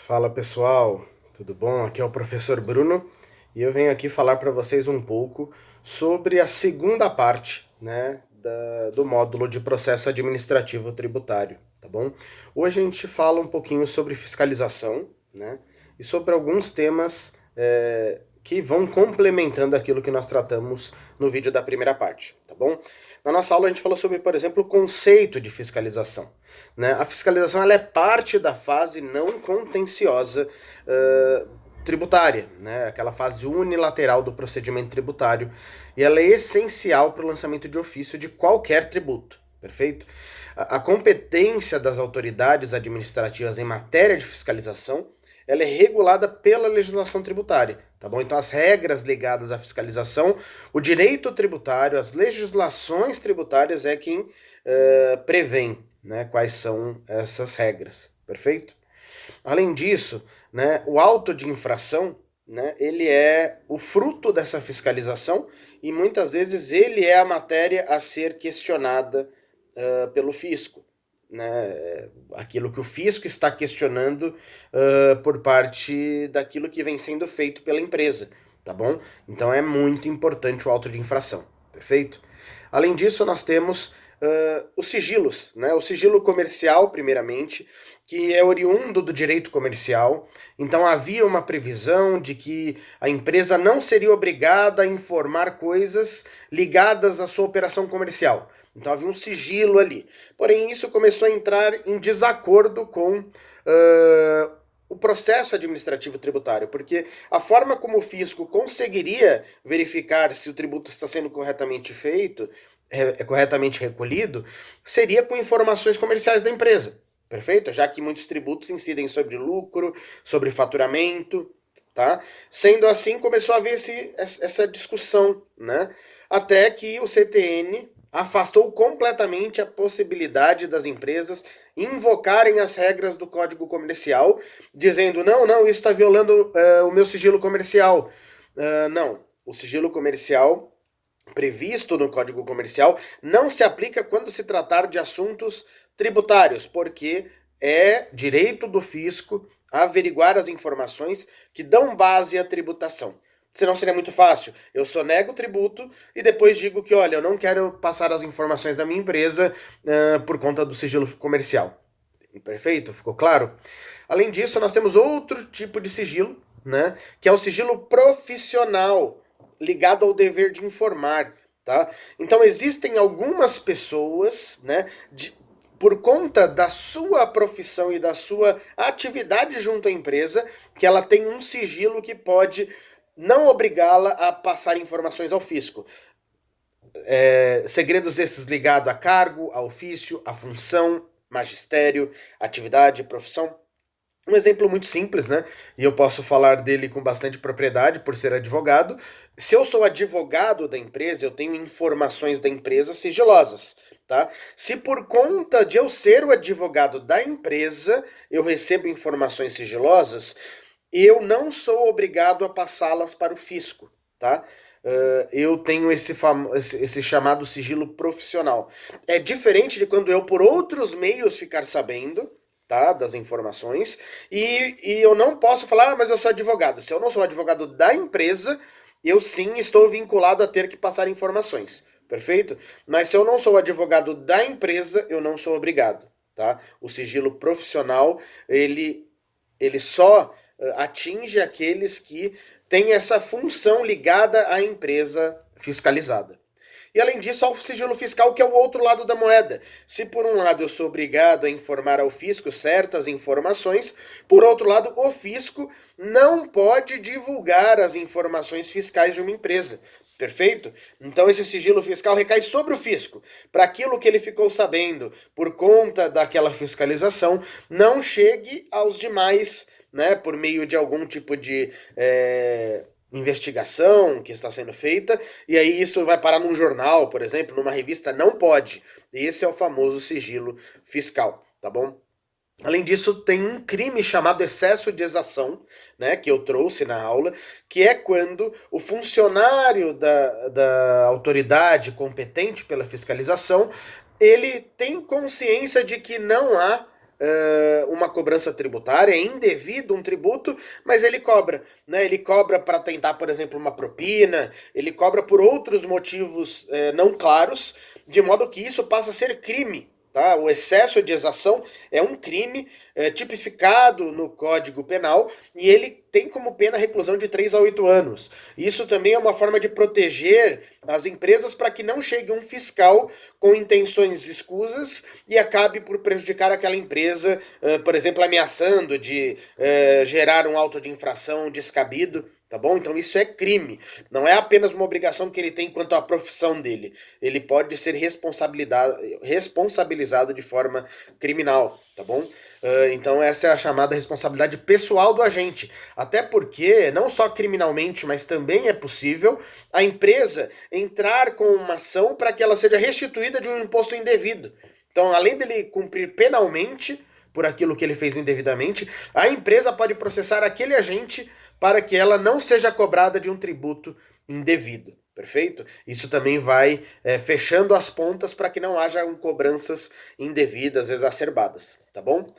Fala pessoal, tudo bom? Aqui é o professor Bruno e eu venho aqui falar para vocês um pouco sobre a segunda parte, né, do módulo de processo administrativo tributário, tá bom? Hoje a gente fala um pouquinho sobre fiscalização, né, e sobre alguns temas que vão complementando aquilo que nós tratamos no vídeo da primeira parte, tá bom? Na nossa aula a gente falou sobre, por exemplo, o conceito de fiscalização. Né? A fiscalização ela é parte da fase não contenciosa tributária, né? Aquela fase unilateral do procedimento tributário, e ela é essencial para o lançamento de ofício de qualquer tributo, perfeito? A competência das autoridades administrativas em matéria de fiscalização ela é regulada pela legislação tributária, tá bom? Então as regras ligadas à fiscalização, o direito tributário, as legislações tributárias é quem prevém, né, quais são essas regras, perfeito? Além disso, né, o auto de infração, né, ele é o fruto dessa fiscalização e muitas vezes ele é a matéria a ser questionada pelo fisco. Né, aquilo que o fisco está questionando por parte daquilo que vem sendo feito pela empresa, tá bom? Então é muito importante o auto de infração, perfeito? Além disso, nós temos os sigilos, né? O sigilo comercial, primeiramente, que é oriundo do direito comercial. Então havia uma previsão de que a empresa não seria obrigada a informar coisas ligadas à sua operação comercial. Então havia um sigilo ali. Porém, isso começou a entrar em desacordo com o processo administrativo tributário, porque a forma como o fisco conseguiria verificar se o tributo está sendo corretamente feito, corretamente recolhido, seria com informações comerciais da empresa, perfeito? Já que muitos tributos incidem sobre lucro, sobre faturamento, tá? Sendo assim, começou a haver essa discussão, né? Até que o CTN afastou completamente a possibilidade das empresas invocarem as regras do Código Comercial, dizendo, não, isso está violando o meu sigilo comercial. Não, o sigilo comercial previsto no Código Comercial não se aplica quando se tratar de assuntos tributários, porque é direito do fisco averiguar as informações que dão base à tributação. Senão seria muito fácil. Eu sonego o tributo e depois digo que, olha, eu não quero passar as informações da minha empresa por conta do sigilo comercial. Perfeito? Ficou claro? Além disso, nós temos outro tipo de sigilo, né? Que é o sigilo profissional, ligado ao dever de informar, tá? Então existem algumas pessoas, né, por conta da sua profissão e da sua atividade junto à empresa, que ela tem um sigilo que pode não obrigá-la a passar informações ao fisco. Segredos esses ligados a cargo, a ofício, a função, magistério, atividade, profissão. Um exemplo muito simples, né? E eu posso falar dele com bastante propriedade por ser advogado. Se eu sou advogado da empresa, eu tenho informações da empresa sigilosas, tá? Se por conta de eu ser o advogado da empresa, eu recebo informações sigilosas, eu não sou obrigado a passá-las para o fisco, tá? Eu tenho esse chamado sigilo profissional. É diferente de quando eu, por outros meios, ficar sabendo, tá, das informações, e eu não posso falar, mas eu sou advogado. Se eu não sou advogado da empresa, eu sim estou vinculado a ter que passar informações, perfeito? Mas se eu não sou advogado da empresa, eu não sou obrigado, tá? O sigilo profissional, ele só atinge aqueles que têm essa função ligada à empresa fiscalizada. E além disso, há o sigilo fiscal, que é o outro lado da moeda. Se por um lado eu sou obrigado a informar ao fisco certas informações, por outro lado, o fisco não pode divulgar as informações fiscais de uma empresa. Perfeito? Então esse sigilo fiscal recai sobre o fisco, para aquilo que ele ficou sabendo por conta daquela fiscalização não chegue aos demais, né, por meio de algum tipo de investigação que está sendo feita, e aí isso vai parar num jornal, por exemplo, numa revista, não pode. Esse é o famoso sigilo fiscal, tá bom? Além disso, tem um crime chamado excesso de exação, né, que eu trouxe na aula, que é quando o funcionário da autoridade competente pela fiscalização, ele tem consciência de que não há uma cobrança tributária, é indevido um tributo, mas ele cobra, né? Ele cobra para tentar, por exemplo, uma propina, ele cobra por outros motivos não claros, de modo que isso passa a ser crime. Tá? O excesso de exação é um crime tipificado no Código Penal e ele tem como pena reclusão de 3 a 8 anos. Isso também é uma forma de proteger as empresas para que não chegue um fiscal com intenções escusas e acabe por prejudicar aquela empresa, por exemplo, ameaçando de gerar um auto de infração descabido. Tá bom? Então isso é crime. Não é apenas uma obrigação que ele tem quanto à profissão dele. Ele pode ser responsabilizado de forma criminal, tá bom? Então essa é a chamada responsabilidade pessoal do agente. Até porque, não só criminalmente, mas também é possível a empresa entrar com uma ação para que ela seja restituída de um imposto indevido. Então, além dele cumprir penalmente por aquilo que ele fez indevidamente, a empresa pode processar aquele agente para que ela não seja cobrada de um tributo indevido. Perfeito? Isso também vai fechando as pontas para que não haja cobranças indevidas, exacerbadas, tá bom?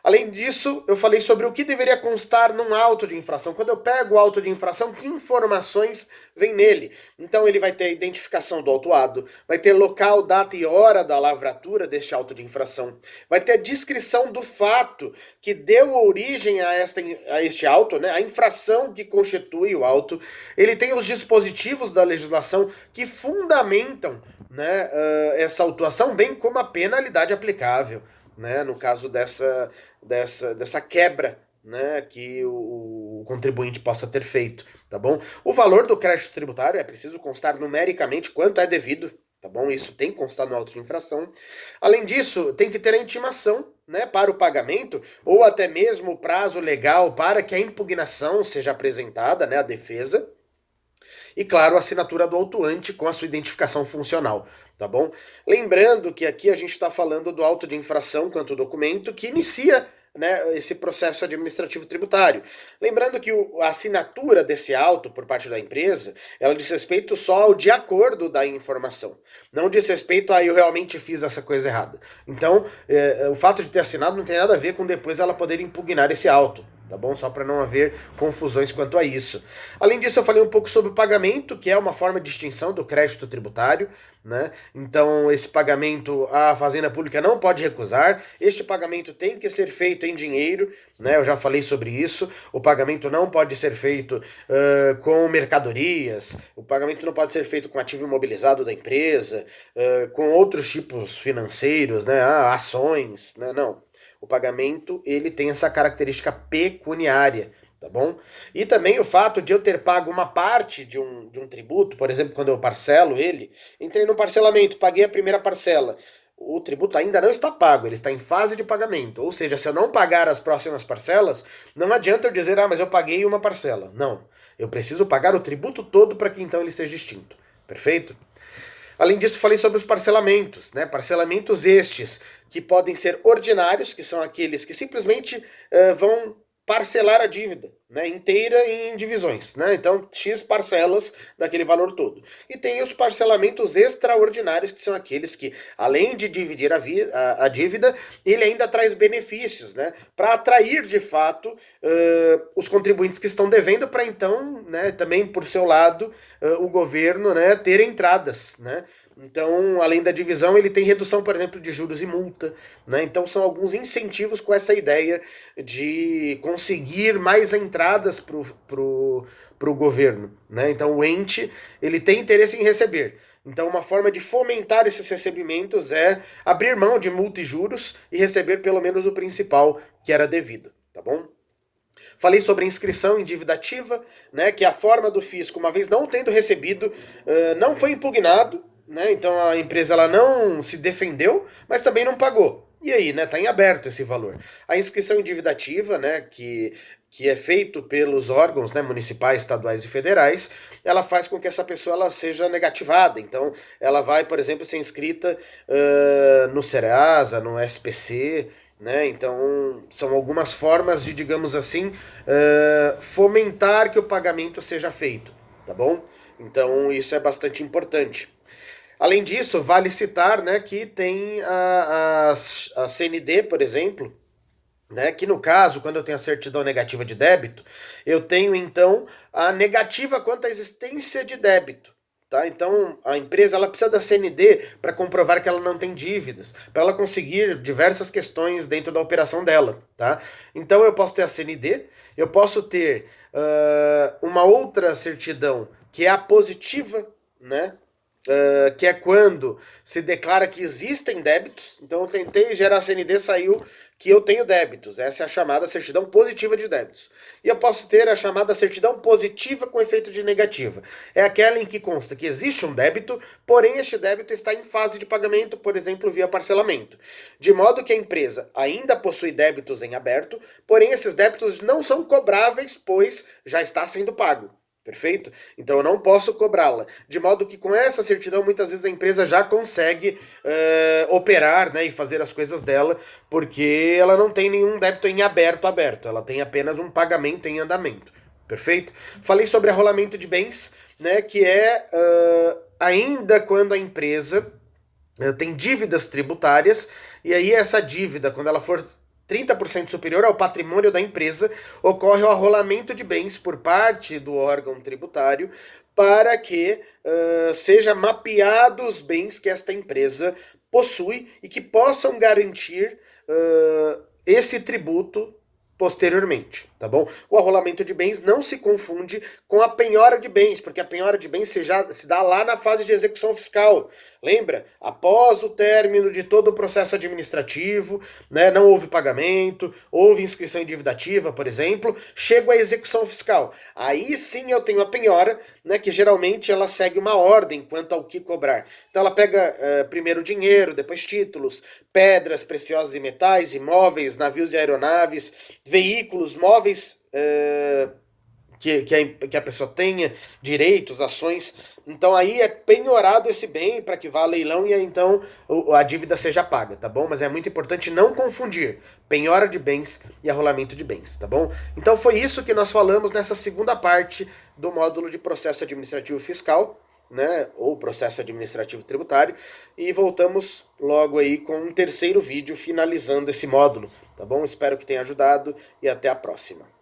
Além disso, eu falei sobre o que deveria constar num auto de infração. Quando eu pego o auto de infração, que informações vem nele? Então ele vai ter a identificação do autuado, vai ter local, data e hora da lavratura deste auto de infração, vai ter a descrição do fato que deu origem a este auto, né? A infração que constitui o auto. Ele tem os dispositivos da legislação que fundamentam, né, essa autuação, bem como a penalidade aplicável, né, no caso dessa quebra, né, que o contribuinte possa ter feito, tá bom? O valor do crédito tributário é preciso constar numericamente quanto é devido, tá bom? Isso tem que constar no auto de infração. Além disso, tem que ter a intimação, né, para o pagamento, ou até mesmo o prazo legal para que a impugnação seja apresentada, né, a defesa. E, claro, a assinatura do autuante com a sua identificação funcional, tá bom? Lembrando que aqui a gente está falando do auto de infração quanto documento que inicia, né, esse processo administrativo tributário. Lembrando que a assinatura desse auto por parte da empresa, ela diz respeito só ao de acordo da informação. Não diz respeito a eu realmente fiz essa coisa errada. Então, o fato de ter assinado não tem nada a ver com depois ela poder impugnar esse auto. Tá bom? Só para não haver confusões quanto a isso. Além disso, eu falei um pouco sobre o pagamento, que é uma forma de extinção do crédito tributário, né? Então, esse pagamento a Fazenda Pública não pode recusar. Este pagamento tem que ser feito em dinheiro, né? Eu já falei sobre isso. O pagamento não pode ser feito com mercadorias. O pagamento não pode ser feito com ativo imobilizado da empresa, com outros tipos financeiros, né? Ações, né? Não. O pagamento, ele tem essa característica pecuniária, tá bom? E também o fato de eu ter pago uma parte de um tributo, por exemplo, quando eu parcelo ele, entrei no parcelamento, paguei a primeira parcela, o tributo ainda não está pago, ele está em fase de pagamento. Ou seja, se eu não pagar as próximas parcelas, não adianta eu dizer, mas eu paguei uma parcela. Não, eu preciso pagar o tributo todo para que então ele seja extinto. Perfeito? Além disso, falei sobre os parcelamentos, né? Parcelamentos estes que podem ser ordinários, que são aqueles que simplesmente vão parcelar a dívida, né, inteira em divisões, né? Então, X parcelas daquele valor todo. E tem os parcelamentos extraordinários, que são aqueles que, além de dividir a dívida, ele ainda traz benefícios, né, para atrair de fato os contribuintes que estão devendo, para então, né, também por seu lado, o governo, né, ter entradas, né? Então, além da divisão, ele tem redução, por exemplo, de juros e multa, né? Então, são alguns incentivos com essa ideia de conseguir mais entradas pro governo, né? Então, o ente, ele tem interesse em receber. Então, uma forma de fomentar esses recebimentos é abrir mão de multa e juros e receber pelo menos o principal que era devido, tá bom? Falei sobre a inscrição em dívida ativa, né, que é a forma do fisco, uma vez não tendo recebido, não foi impugnado, né, então a empresa ela não se defendeu, mas também não pagou. E aí, né, tá em aberto esse valor. A inscrição em dívida ativa, né, que é feito pelos órgãos, né, municipais, estaduais e federais, ela faz com que essa pessoa ela seja negativada. Então, ela vai, por exemplo, ser inscrita no Serasa, no SPC, né? Então, são algumas formas de, digamos assim, fomentar que o pagamento seja feito, tá bom? Então, isso é bastante importante. Além disso, vale citar, né, que tem a CND, por exemplo, né? Que no caso, quando eu tenho a certidão negativa de débito, eu tenho então a negativa quanto à existência de débito. Tá? Então a empresa ela precisa da CND para comprovar que ela não tem dívidas, para ela conseguir diversas questões dentro da operação dela. Tá? Então eu posso ter a CND, eu posso ter uma outra certidão que é a positiva, né? Que é quando se declara que existem débitos. Então eu tentei gerar a CND, saiu que eu tenho débitos. Essa é a chamada certidão positiva de débitos. E eu posso ter a chamada certidão positiva com efeito de negativa. É aquela em que consta que existe um débito, porém este débito está em fase de pagamento, por exemplo, via parcelamento. De modo que a empresa ainda possui débitos em aberto, porém esses débitos não são cobráveis, pois já está sendo pago. Perfeito? Então eu não posso cobrá-la. De modo que com essa certidão, muitas vezes a empresa já consegue operar, né, e fazer as coisas dela, porque ela não tem nenhum débito em aberto. Ela tem apenas um pagamento em andamento. Perfeito? Falei sobre arrolamento de bens, né, que é ainda quando a empresa tem dívidas tributárias, e aí essa dívida, quando ela for 30% superior ao patrimônio da empresa, ocorre o arrolamento de bens por parte do órgão tributário para que seja mapeado os bens que esta empresa possui e que possam garantir esse tributo posteriormente, tá bom? O arrolamento de bens não se confunde com a penhora de bens, porque a penhora de bens se dá lá na fase de execução fiscal. Lembra? Após o término de todo o processo administrativo, né, não houve pagamento, houve inscrição em dívida ativa, por exemplo, chego à execução fiscal. Aí sim eu tenho a penhora, né, que geralmente ela segue uma ordem quanto ao que cobrar. Então ela pega primeiro dinheiro, depois títulos, pedras preciosas e metais, imóveis, navios e aeronaves, veículos, móveis que a pessoa tenha, direitos, ações. Então aí é penhorado esse bem para que vá a leilão e aí, então a dívida seja paga, tá bom? Mas é muito importante não confundir penhora de bens e arrolamento de bens, tá bom? Então foi isso que nós falamos nessa segunda parte do módulo de processo administrativo fiscal, né, ou processo administrativo tributário, e voltamos logo aí com um terceiro vídeo finalizando esse módulo, tá bom? Espero que tenha ajudado e até a próxima.